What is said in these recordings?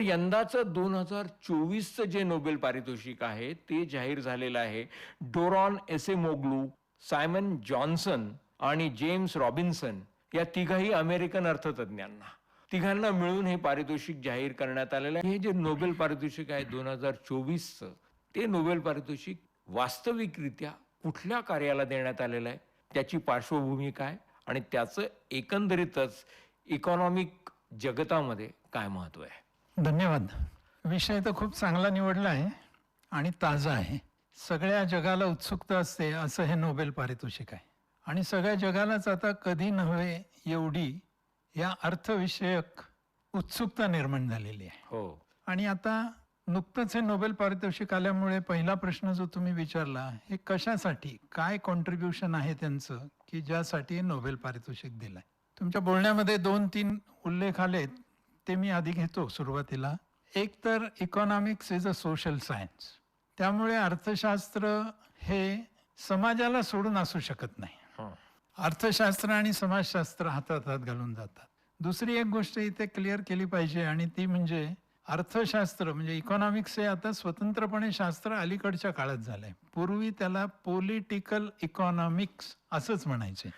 यंदाचं 2024चं जे नोबेल पारितोषिक आहे ते जाहीर झालेलं आहे. डोरॉन एसेमोग्लू, सायमन जॉन्सन आणि जेम्स रॉबिन्सन या तिघाही अमेरिकन अर्थतज्ञांना, तिघांना मिळून हे पारितोषिक जाहीर करण्यात आलेलं आहे. हे जे नोबेल पारितोषिक आहे 2024चं, ते नोबेल पारितोषिक वास्तविकरित्या कुठल्या कार्याला देण्यात आलेलं आहे, त्याची पार्श्वभूमी काय आणि त्याचं एकंदरीतच इकॉनॉमिक जगतामध्ये काय महत्त्व आहे? धन्यवाद. विषय तर खूप चांगला निवडला आहे आणि ताजा आहे. सगळ्या जगाला उत्सुकता असते असं हे नोबेल पारितोषिक आहे आणि सगळ्या जगालाच आता कधी नव्हे एवढी या अर्थविषयक उत्सुकता निर्माण झालेली आहे. हो. आणि आता नुकतंच हे नोबेल पारितोषिक आल्यामुळे पहिला प्रश्न जो तुम्ही विचारला, हे कशासाठी, काय कॉन्ट्रीब्युशन आहे त्यांचं की ज्यासाठी हे नोबेल पारितोषिक दिलंय. तुमच्या बोलण्यामध्ये 2-3 उल्लेख आलेत, ते मी आधी घेतो सुरुवातीला. एक तर economics is a social science, त्यामुळे अर्थशास्त्र हे समाजाला सोडून असू शकत नाही. अर्थशास्त्र आणि समाजशास्त्र हातात हात घालून जातात. दुसरी एक गोष्ट इथे क्लिअर केली पाहिजे आणि ती म्हणजे अर्थशास्त्र म्हणजे इकॉनॉमिक्स हे आता स्वतंत्रपणे शास्त्र अलीकडच्या काळात झालंय. पूर्वी त्याला पॉलिटिकल इकॉनॉमिक्स असंच म्हणायचे.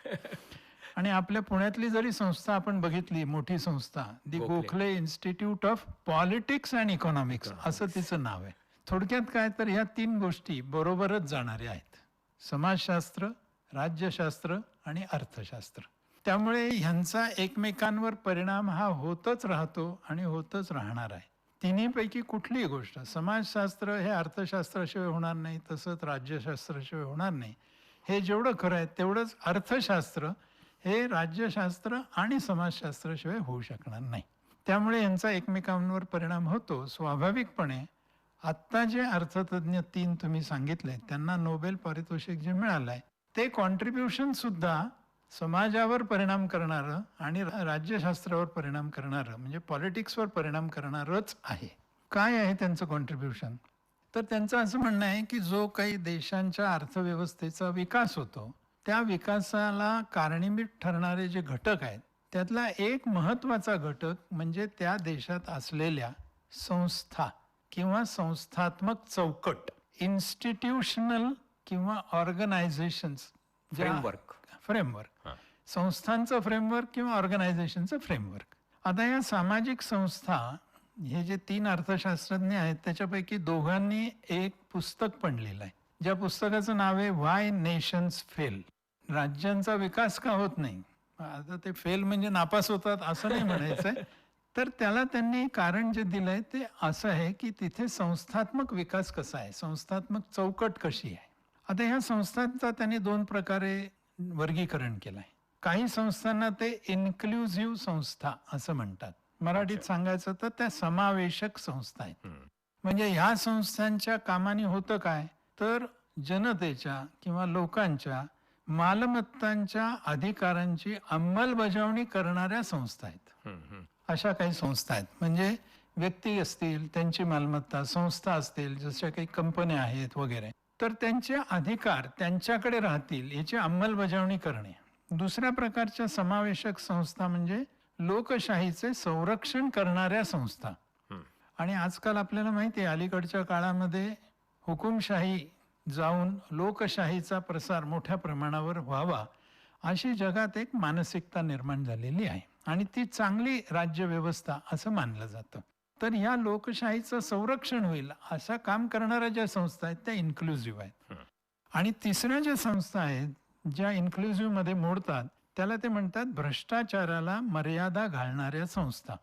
आणि आपल्या पुण्यातली जरी संस्था आपण बघितली, मोठी संस्था, the Gokhale Institute of Politics and Economics असं तिचं नाव आहे. थोडक्यात काय तर ह्या 3 गोष्टी बरोबरच जाणाऱ्या आहेत: समाजशास्त्र, राज्यशास्त्र आणि अर्थशास्त्र. त्यामुळे ह्यांचा एकमेकांवर परिणाम हा होतच राहतो आणि होतच राहणार आहे. तिन्हीपैकी कुठलीही गोष्ट, समाजशास्त्र हे अर्थशास्त्राशिवाय होणार नाही, तसंच राज्यशास्त्राशिवाय होणार नाही. हे जेवढं खरं आहे तेवढंच अर्थशास्त्र हे राज्यशास्त्र आणि समाजशास्त्राशिवाय होऊ शकणार नाही. त्यामुळे यांचा एकमेकांवर परिणाम होतो. स्वाभाविकपणे आत्ता जे अर्थतज्ञ 3 तुम्ही सांगितले त्यांना नोबेल पारितोषिक जे मिळालंय ते कॉन्ट्रीब्युशन सुद्धा समाजावर परिणाम करणारं आणि राज्यशास्त्रावर परिणाम करणारं म्हणजे पॉलिटिक्सवर परिणाम करणारच आहे. काय आहे त्यांचं कॉन्ट्रीब्युशन? तर त्यांचं असं म्हणणं आहे की जो काही देशांच्या अर्थव्यवस्थेचा विकास होतो त्या विकासाला कारणीभूत ठरणारे जे घटक आहेत त्यातला एक महत्त्वाचा घटक म्हणजे त्या देशात असलेल्या संस्था किंवा संस्थात्मक चौकट, इन्स्टिट्यूशनल किंवा ऑर्गनायझेशन्स, फ्रेमवर्क, संस्थांचं फ्रेमवर्क किंवा ऑर्गनायझेशनचं फ्रेमवर्क. आता या सामाजिक संस्था, हे जे 3 अर्थशास्त्रज्ञ आहेत त्याच्यापैकी दोघांनी एक पुस्तक पण लिहिलंय, ज्या पुस्तकाचं नाव आहे व्हाय नेशन्स फेल. राज्यांचा विकास का होत नाही. आता ते फेल म्हणजे नापास होतात असं नाही म्हणायचंय. तर त्याला त्यांनी कारण जे दिलंय ते असं आहे की तिथे संस्थात्मक विकास कसा आहे, संस्थात्मक चौकट कशी आहे. आता ह्या संस्थांचा त्यांनी 2 प्रकारे वर्गीकरण केलंय. काही संस्थांना ते इन्क्लुझिव्ह संस्था असं म्हणतात. मराठीत सांगायचं तर त्या समावेशक संस्था आहेत. म्हणजे ह्या संस्थांच्या कामाने होतं काय तर जनतेच्या किंवा लोकांच्या मालमत्तांच्या अधिकारांची अंमलबजावणी करणाऱ्या संस्था आहेत. अशा काही संस्था आहेत. म्हणजे व्यक्ती असतील त्यांची मालमत्ता, संस्था असतील जशा काही कंपन्या आहेत वगैरे, तर त्यांचे अधिकार त्यांच्याकडे राहतील याची अंमलबजावणी करणे. दुसऱ्या प्रकारच्या समावेशक संस्था म्हणजे लोकशाहीचे संरक्षण करणाऱ्या संस्था. आणि आजकाल आपल्याला माहिती आहे अलीकडच्या काळामध्ये हुकुमशाही जाऊन लोकशाहीचा प्रसार मोठ्या प्रमाणावर व्हावा अशी जगात एक मानसिकता निर्माण झालेली आहे आणि ती चांगली राज्यव्यवस्था असं मानलं जातं. तर ह्या लोकशाहीचं संरक्षण होईल अशा काम करणाऱ्या ज्या संस्था आहेत त्या इन्क्लुझिव्ह आहेत. आणि तिसऱ्या ज्या संस्था आहेत ज्या इन्क्लुझिव्ह मध्ये मोडतात त्याला ते म्हणतात भ्रष्टाचाराला मर्यादा घालणाऱ्या संस्था.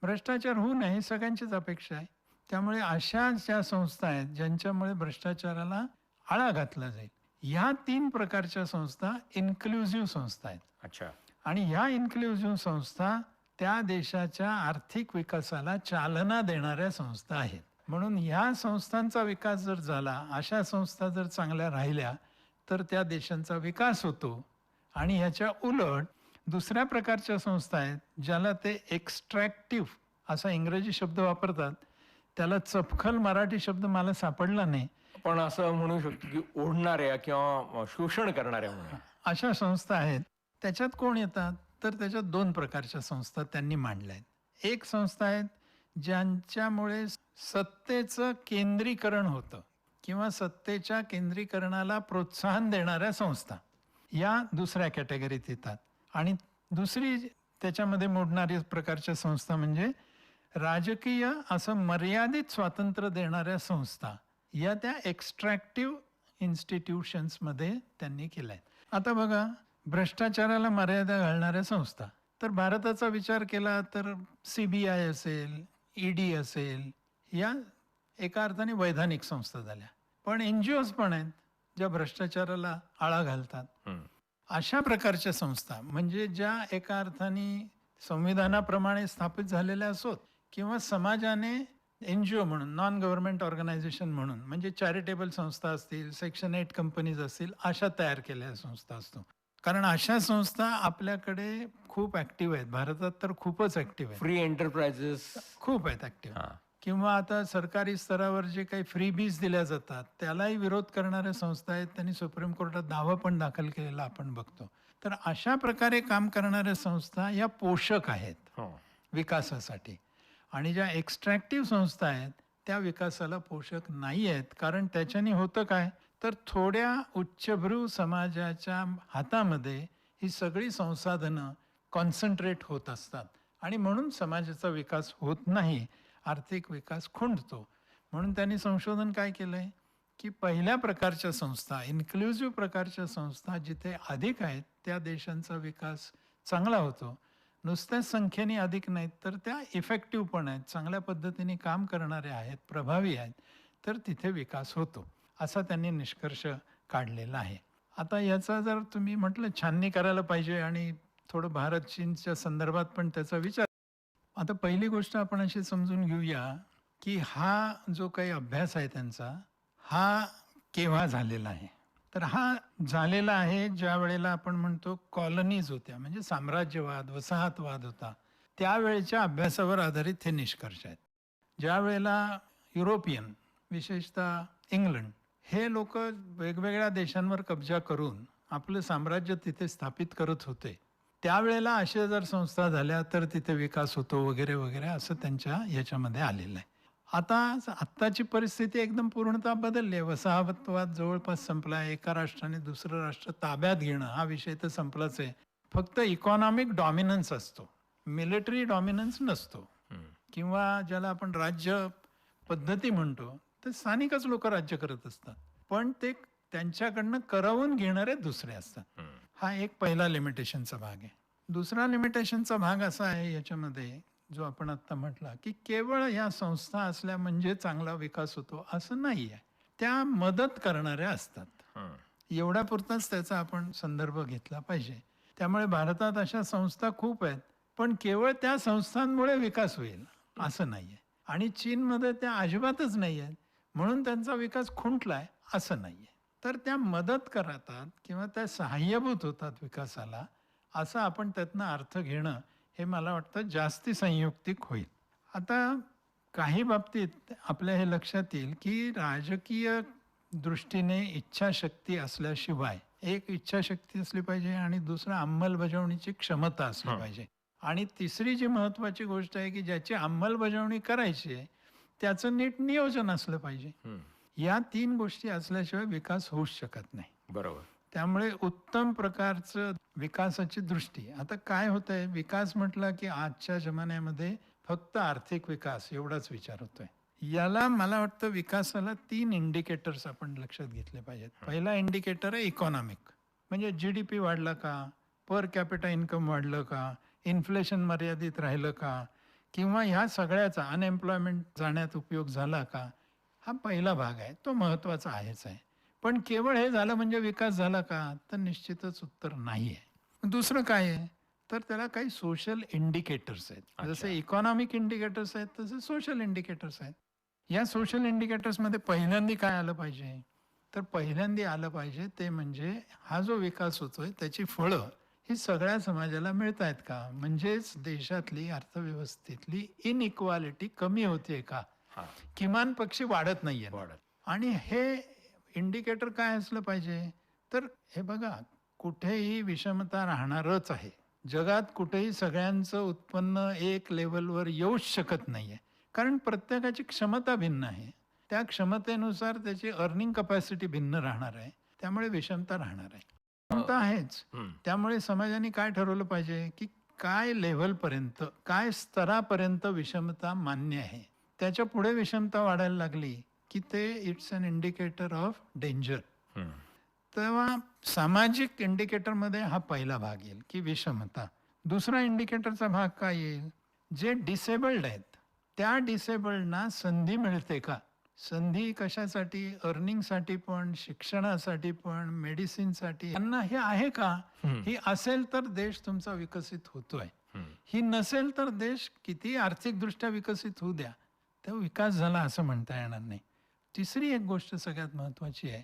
भ्रष्टाचार होऊ नये ही सगळ्यांचीच अपेक्षा आहे. त्यामुळे अशा ज्या संस्था आहेत ज्यांच्यामुळे भ्रष्टाचाराला आळा घातला जाईल, ह्या 3 प्रकारच्या संस्था इन्क्लुझिव्ह संस्था आहेत. अच्छा. आणि ह्या इन्क्लुझिव्ह संस्था त्या देशाच्या आर्थिक विकासाला चालना देणाऱ्या संस्था आहेत. म्हणून ह्या संस्थांचा विकास जर झाला, अशा संस्था जर चांगल्या राहिल्या तर त्या देशांचा विकास होतो. आणि ह्याच्या उलट दुसऱ्या प्रकारच्या संस्था आहेत ज्याला ते एक्स्ट्रॅक्टिव्ह असा इंग्रजी शब्द वापरतात, त्याला चपखल मराठी शब्द मला सापडला नाही, पण असं म्हणू शकतो की ओढणाऱ्या किंवा शोषण करणाऱ्या म्हणून अशा संस्था आहेत. त्याच्यात कोण येतात तर त्याच्यात 2 प्रकारच्या संस्था त्यांनी मांडल्या आहेत. एक संस्था आहेत ज्यांच्यामुळे सत्तेचं केंद्रीकरण होतं किंवा सत्तेच्या केंद्रीकरणाला प्रोत्साहन देणाऱ्या संस्था या दुसऱ्या कॅटेगरीत येतात. आणि दुसरी त्याच्यामध्ये मोडणारी प्रकारच्या संस्था म्हणजे राजकीय असं मर्यादित स्वातंत्र्य देणाऱ्या संस्था या त्या एक्स्ट्रॅक्टिव्ह इन्स्टिट्यूशन्समध्ये त्यांनी केल्या आहेत. आता बघा, भ्रष्टाचाराला मर्यादा घालणाऱ्या संस्था तर भारताचा विचार केला तर CBI असेल, ED असेल, या एका अर्थाने वैधानिक संस्था झाल्या. पण NGOज पण आहेत ज्या भ्रष्टाचाराला आळा घालतात. अशा प्रकारच्या संस्था म्हणजे ज्या एका अर्थाने संविधानाप्रमाणे स्थापित झालेल्या असोत किंवा समाजाने NGO म्हणून, नॉन गव्हर्नमेंट ऑर्गनायझेशन म्हणून, म्हणजे चॅरिटेबल संस्था असतील, Section 8 कंपनीज असतील, अशा तयार केलेल्या संस्था असतो. कारण अशा संस्था आपल्याकडे खूप ऍक्टिव्ह आहेत. भारतात तर खूपच ऍक्टिव्ह आहेत. फ्री एंटरप्राइजेस खूप आहेत ऍक्टिव्ह. किंवा आता सरकारी स्तरावर जे काही फ्रीबीज दिल्या जातात त्यालाही विरोध करणाऱ्या संस्था आहेत. त्यांनी सुप्रीम कोर्टात दावा पण दाखल केलेला आपण बघतो. तर अशा प्रकारे काम करणाऱ्या संस्था या पोषक आहेत विकासासाठी. आणि ज्या एक्स्ट्रॅक्टिव्ह संस्था आहेत त्या विकासाला पोषक नाही आहेत. कारण त्याच्याने होतं काय, तर थोड्या उच्चभ्रू समाजाच्या हातामध्ये ही सगळी संसाधनं कॉन्सन्ट्रेट होत असतात आणि म्हणून समाजाचा विकास होत नाही, आर्थिक विकास खुंटतो. म्हणून त्यांनी संशोधन काय केलंय की पहिल्या प्रकारच्या संस्था, इन्क्लुझिव्ह प्रकारच्या संस्था जिथे अधिक आहेत त्या देशांचा विकास चांगला होतो. नुसत्याच संख्येने अधिक नाहीत तर त्या इफेक्टिव्ह पण आहेत, चांगल्या पद्धतीने काम करणारे आहेत, प्रभावी आहेत, तर तिथे विकास होतो, असा त्यांनी निष्कर्ष काढलेला आहे. आता याचा जर तुम्ही म्हटलं छाननी करायला पाहिजे आणि थोडं भारत चीनच्या संदर्भात पण त्याचा विचार. आता पहिली गोष्ट आपण अशी समजून घेऊया की हा जो काही अभ्यास आहे त्यांचा, हा केव्हा झालेला आहे. तर हा झालेला आहे ज्या वेळेला आपण म्हणतो कॉलनीज होत्या, म्हणजे साम्राज्यवाद, वसाहतवाद होता, त्यावेळेच्या अभ्यासावर आधारित हे निष्कर्ष आहेत. ज्या वेळेला युरोपियन, विशेषतः इंग्लंड, हे लोक वेगवेगळ्या देशांवर कब्जा करून आपलं साम्राज्य तिथे स्थापित करत होते, त्यावेळेला अशा जर संस्था झाल्या तर तिथे विकास होतो वगैरे वगैरे, असं त्यांच्या याच्यामध्ये आलेलं आहे. आता आत्ताची परिस्थिती एकदम पूर्णतः बदलली आहे. वसाहतवाद जवळपास संपला आहे. एका राष्ट्राने दुसरं राष्ट्र ताब्यात घेणं हा विषय तर संपलाच आहे. फक्त इकॉनॉमिक डॉमिनन्स असतो, मिलिटरी डॉमिनन्स नसतो. किंवा ज्याला आपण राज्य पद्धती म्हणतो, तर स्थानिकच लोक राज्य करत असतात, पण ते त्यांच्याकडनं करवून घेणारे दुसरे असतात. हा एक पहिला लिमिटेशनचा भाग आहे. दुसरा लिमिटेशनचा भाग असा आहे याच्यामध्ये, जो आपण आता म्हटला की केवळ या संस्था असल्या म्हणजे चांगला विकास होतो असं नाही आहे. त्या मदत करणाऱ्या असतात, एवढ्यापुरताच त्याचा आपण संदर्भ घेतला पाहिजे. त्यामुळे भारतात अशा संस्था खूप आहेत, पण केवळ त्या संस्थांमुळे विकास होईल असं नाही आहे. आणि चीनमध्ये त्या अजिबातच नाही आहेत म्हणून त्यांचा विकास खुंटलाय असं नाही आहे. तर त्या मदत करतात किंवा त्या सहाय्यभूत होतात विकासाला, असं आपण त्यातनं अर्थ घेणं हे मला वाटतं जास्ती संयुक्तिक होईल. आता काही बाबतीत आपल्या हे लक्षात येईल की राजकीय दृष्टीने इच्छाशक्ती असल्याशिवाय, एक इच्छाशक्ती असली पाहिजे आणि दुसरं अंमलबजावणीची क्षमता असली पाहिजे, आणि तिसरी जी महत्वाची गोष्ट आहे की ज्याची अंमलबजावणी करायची आहे त्याचं नीट नियोजन असलं पाहिजे. या 3 गोष्टी असल्याशिवाय विकास होऊच शकत नाही. बरोबर. त्यामुळे उत्तम प्रकारचं विकासाची दृष्टी. आता काय होतंय, विकास म्हटलं की आजच्या जमान्यामध्ये फक्त आर्थिक विकास एवढाच विचार होतोय. याला मला वाटतं विकासाला 3 इंडिकेटर्स आपण लक्षात घेतले पाहिजेत. पहिला इंडिकेटर आहे इकॉनॉमिक, म्हणजे GDP वाढला का, पर कॅपिटा इन्कम वाढलं का, इन्फ्लेशन मर्यादित राहिलं का, किंवा ह्या सगळ्याचा अनएम्प्लॉयमेंट जाण्यात उपयोग झाला का, हा पहिला भाग आहे, तो महत्वाचा आहेच आहे. पण केवळ हे झालं म्हणजे विकास झाला का, तर निश्चितच उत्तर नाही आहे. दुसरं काय आहे, तर त्याला काही सोशल इंडिकेटर्स आहेत. जसे इकॉनॉमिक इंडिकेटर्स आहेत तसे सोशल इंडिकेटर्स आहेत. या सोशल इंडिकेटर्समध्ये पहिल्यांदा काय आलं पाहिजे, तर पहिल्यांदा आलं पाहिजे ते म्हणजे हा जो विकास होतोय त्याची फळं ही सगळ्या समाजाला मिळत आहेत का, म्हणजेच देशातली अर्थव्यवस्थेतली इनइक्वालिटी कमी होते का, किमान पक्षी वाढत नाहीये. आणि हे इंडिकेटर काय असलं पाहिजे, तर हे बघा, कुठेही विषमता राहणारच आहे. जगात कुठेही सगळ्यांचं उत्पन्न एक लेवलवर येऊच शकत नाहीये, कारण प्रत्येकाची क्षमता भिन्न आहे. त्या क्षमतेनुसार त्याची अर्निंग कपॅसिटी भिन्न राहणार आहे. त्यामुळे विषमता राहणार आहे. क्षमता आहेच. त्यामुळे समाजाने काय ठरवलं पाहिजे, की काय लेव्हलपर्यंत, काय स्तरापर्यंत विषमता मान्य आहे. त्याच्या पुढे विषमता वाढायला लागली, की ते it's an indicator of danger. तेव्हा सामाजिक इंडिकेटरमध्ये हा पहिला भाग येईल, की विषमता. दुसरा इंडिकेटरचा भाग काय येईल, जे डिसेबल्ड आहेत त्या डिसेबल्डना संधी मिळते का? संधी कशासाठी? अर्निंगसाठी पण, शिक्षणासाठी पण, मेडिसिनसाठी. त्यांना हे आहे का? ही असेल तर देश तुमचा विकसित होतोय. ही नसेल तर देश किती आर्थिकदृष्ट्या विकसित होऊ द्या, तर विकास झाला असं म्हणता येणार नाही. तिसरी एक गोष्ट सगळ्यात महत्वाची आहे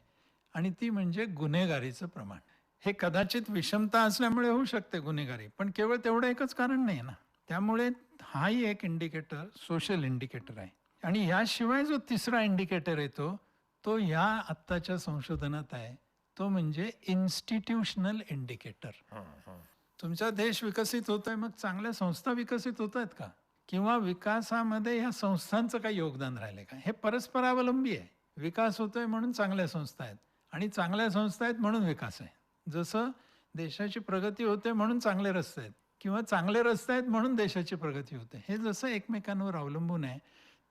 आणि ती म्हणजे गुन्हेगारीचं प्रमाण. हे कदाचित विषमता असल्यामुळे होऊ शकते गुन्हेगारी, पण केवळ तेवढं एकच कारण नाही ना. त्यामुळे हाही एक इंडिकेटर, सोशल इंडिकेटर आहे. आणि याशिवाय जो तिसरा इंडिकेटर येतो तो ह्या आत्ताच्या संशोधनात आहे, तो म्हणजे इन्स्टिट्यूशनल इंडिकेटर. तुमचा देश विकसित होतोय, मग चांगल्या संस्था विकसित होत आहेत का? किंवा विकासामध्ये ह्या संस्थांचं काही योगदान राहिले का? हे परस्परावलंबी आहे. विकास होतोय म्हणून चांगल्या संस्था आहेत आणि चांगल्या संस्था आहेत म्हणून विकास आहे. जसं देशाची प्रगती होते म्हणून चांगले रस्ते आहेत किंवा चांगले रस्ते आहेत म्हणून देशाची प्रगती होते. हे जसं एकमेकांवर अवलंबून आहे.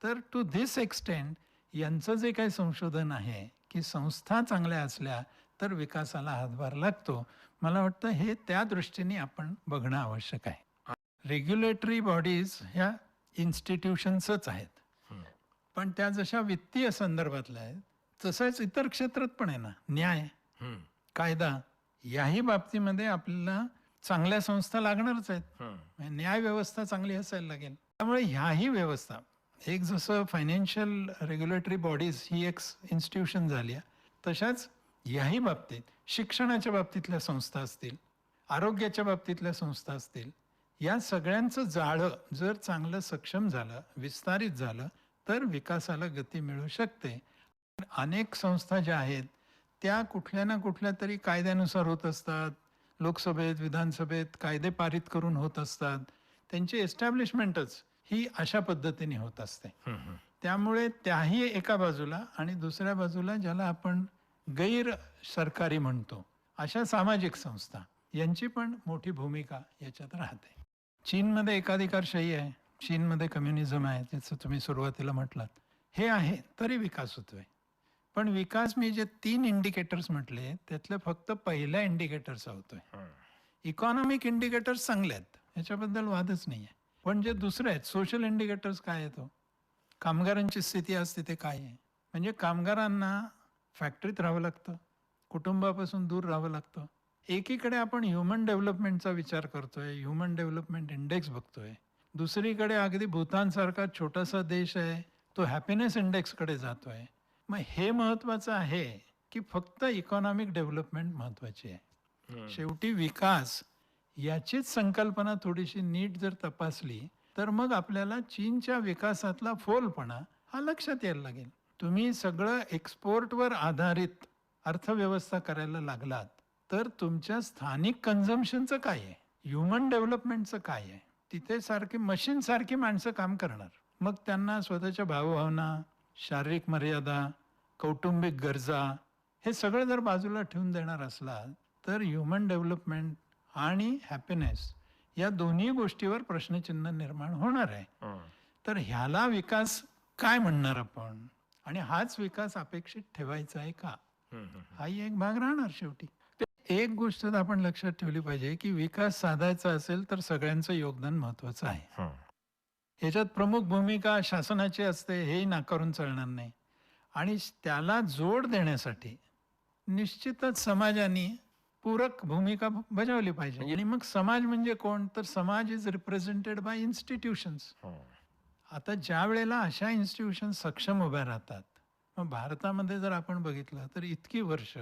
तर टू धिस एक्सटेंट यांचं जे काही संशोधन आहे, की संस्था चांगल्या असल्या तर विकासाला हातभार लागतो, मला वाटतं हे त्या दृष्टीने आपण बघणं आवश्यक आहे. रेग्युलेटरी बॉडीज ह्या इन्स्टिट्यूशन्सच आहेत, पण त्या जशा वित्तीय संदर्भातल्या आहेत तसंच इतर क्षेत्रात पण आहे ना. न्याय, कायदा याही बाबतीमध्ये आपल्याला चांगल्या संस्था लागणारच आहेत. न्याय व्यवस्था चांगली असायला लागेल. त्यामुळे ह्याही व्यवस्था, एक जसं फायनान्शियल रेग्युलेटरी बॉडीज ही एक इन्स्टिट्यूशन झाली आहे, तशाच याही बाबतीत शिक्षणाच्या बाबतीतल्या संस्था असतील, आरोग्याच्या बाबतीतल्या संस्था असतील, या सगळ्यांचं जाळं जर चांगलं सक्षम झालं, विस्तारित झालं तर विकासाला गती मिळू शकते. अनेक संस्था ज्या आहेत त्या कुठल्या ना कुठल्या तरी कायद्यानुसार होत असतात. लोकसभेत, विधानसभेत कायदे पारित करून होत असतात. त्यांची एस्टॅब्लिशमेंटच ही अशा पद्धतीने होत असते. त्यामुळे त्याही एका बाजूला आणि दुसऱ्या बाजूला ज्याला आपण गैर सरकारी म्हणतो अशा सामाजिक संस्था, यांची पण मोठी भूमिका याच्यात राहते. चीनमध्ये एकाधिकारशाही आहे, चीनमध्ये कम्युनिझम आहे, त्याचं तुम्ही सुरुवातीला म्हटलात. हे आहे तरी विकास होतोय. पण विकास मी जे 3 इंडिकेटर्स म्हटले त्यातलं फक्त पहिल्या इंडिकेटरचा होतोय. इकॉनॉमिक इंडिकेटर्स चांगले आहेत, याच्याबद्दल वादच नाही आहे. पण जे दुसरे आहेत सोशल इंडिकेटर्स काय येतो, कामगारांची स्थिती आज तिथे काय आहे. म्हणजे कामगारांना फॅक्टरीत राहावं लागतं, कुटुंबापासून दूर राहावं लागतं. एकीकडे आपण ह्युमन डेव्हलपमेंटचा विचार करतोय, ह्युमन डेव्हलपमेंट इंडेक्स बघतोय. दुसरीकडे अगदी भूतानसारखा छोटासा देश आहे, तो हॅपीनेस इंडेक्सकडे जातोय. मग हे महत्वाचं आहे की फक्त इकॉनॉमिक डेव्हलपमेंट महत्वाची आहे. शेवटी विकास याचीच संकल्पना थोडीशी नीट जर तपासली तर मग आपल्याला चीनच्या विकासातला फोलपणा हा लक्षात यायला लागेल. तुम्ही सगळं एक्सपोर्टवर आधारित अर्थव्यवस्था करायला लागलात तर तुमच्या स्थानिक कन्झम्पशनचं काय आहे, ह्युमन डेव्हलपमेंटचं काय आहे. तिथे सारखी मशीन सारखी माणसं काम करणार, मग त्यांना स्वतःच्या भावभावना, शारीरिक मर्यादा, कौटुंबिक गरजा हे सगळं जर बाजूला ठेवून देणार असला तर ह्युमन डेव्हलपमेंट आणि हॅपीनेस या दोन्ही गोष्टीवर प्रश्नचिन्ह निर्माण होणार आहे. तर ह्याला विकास काय म्हणणार आपण, आणि हाच विकास अपेक्षित ठेवायचा आहे का, हाही एक भाग राहणार. शेवटी एक गोष्ट आपण लक्षात ठेवली पाहिजे की विकास साधायचा असेल तर सगळ्यांचं योगदान महत्वाचं आहे. याच्यात प्रमुख भूमिका शासनाची असते, हेही नाकारून चालणार नाही. आणि त्याला जोड देण्यासाठी निश्चितच समाजाने पूरक भूमिका बजावली पाहिजे. आणि मग समाज म्हणजे कोण, तर समाज इज रिप्रेझेंटेड बाय इन्स्टिट्यूशन्स. आता ज्या वेळेला अशा इन्स्टिट्यूशन सक्षम उभ्या राहतात, मग भारतामध्ये जर आपण बघितलं तर इतकी वर्ष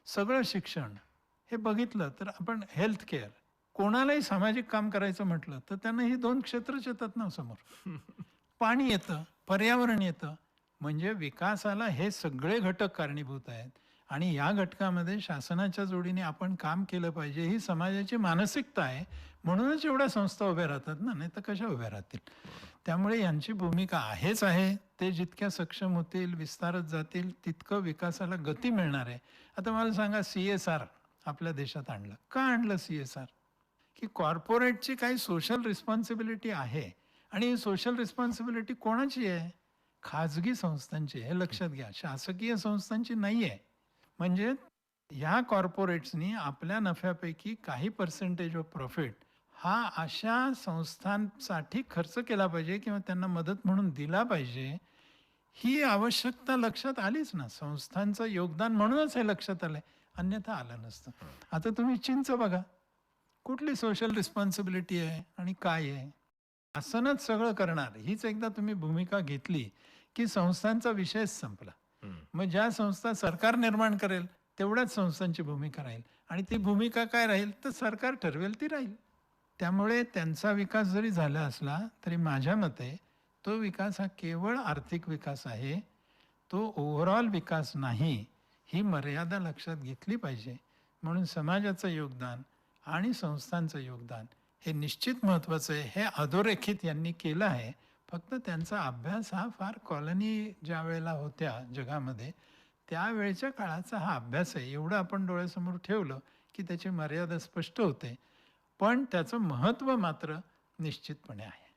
सगळं शिक्षण हे बघितलं तर आपण हेल्थ केअर, कोणालाही सामाजिक काम करायचं म्हटलं तर त्यांना ही 2 क्षेत्रच येतात ना समोर. पाणी येतं, पर्यावरण येतं. म्हणजे विकासाला हे सगळे घटक कारणीभूत आहेत आणि या घटकामध्ये शासनाच्या जोडीने आपण काम केलं पाहिजे, ही समाजाची मानसिकता आहे. म्हणूनच एवढ्या संस्था उभ्या राहतात ना, नाही तर कशा उभ्या राहतील. त्यामुळे यांची भूमिका आहेच आहे. ते जितक्या सक्षम होतील, विस्तारत जातील, तितकं विकासाला गती मिळणार आहे. आता मला सांगा, CSR आपल्या देशात आणलं. का आणलं CSR? की कॉर्पोरेटची काही सोशल रिस्पॉन्सिबिलिटी आहे आणि ही सोशल रिस्पॉन्सिबिलिटी कोणाची आहे? खाजगी संस्थांची आहे. हे लक्षात घ्या. शासकीय संस्थांची नाही आहे. म्हणजे ह्या कॉर्पोरेट्सनी आपल्या नफ्यापैकी काही पर्सेंटेज ऑफ प्रॉफिट हा अशा संस्थांसाठी खर्च केला पाहिजे किंवा त्यांना मदत म्हणून दिला पाहिजे. ही आवश्यकता लक्षात आलीच ना. संस्थांचं योगदान म्हणूनच हे लक्षात आलंय. अन्यथा आलं नसतं. आता तुम्ही चीनचं बघा. कुठली सोशल रिस्पॉन्सिबिलिटी आहे आणि काय आहे? असनच सगळं करणार हीच एकदा तुम्ही भूमिका घेतली की संस्थांचा विषयच संपला. मग ज्या संस्था सरकार निर्माण करेल तेवढ्याच संस्थांची भूमिका राहील आणि ती भूमिका काय राहील तर सरकार ठरवेल ती राहील. त्यामुळे त्यांचा विकास जरी झाला असला तरी माझ्या मते तो विकास हा केवळ आर्थिक विकास आहे. तो ओव्हरऑल विकास नाही. ही मर्यादा लक्षात घेतली पाहिजे. म्हणून समाजाचं योगदान आणि संस्थांचं योगदान हे निश्चित महत्त्वाचं आहे. हे अधोरेखित यांनी केलं आहे. फक्त त्यांचा अभ्यास हा फार कॉलनी ज्या वेळेला होत्या जगामध्ये त्यावेळच्या काळाचा हा अभ्यास आहे. एवढं आपण डोळ्यासमोर ठेवलं की त्याची मर्यादा स्पष्ट होते. पण त्याचं महत्त्व मात्र निश्चितपणे आहे.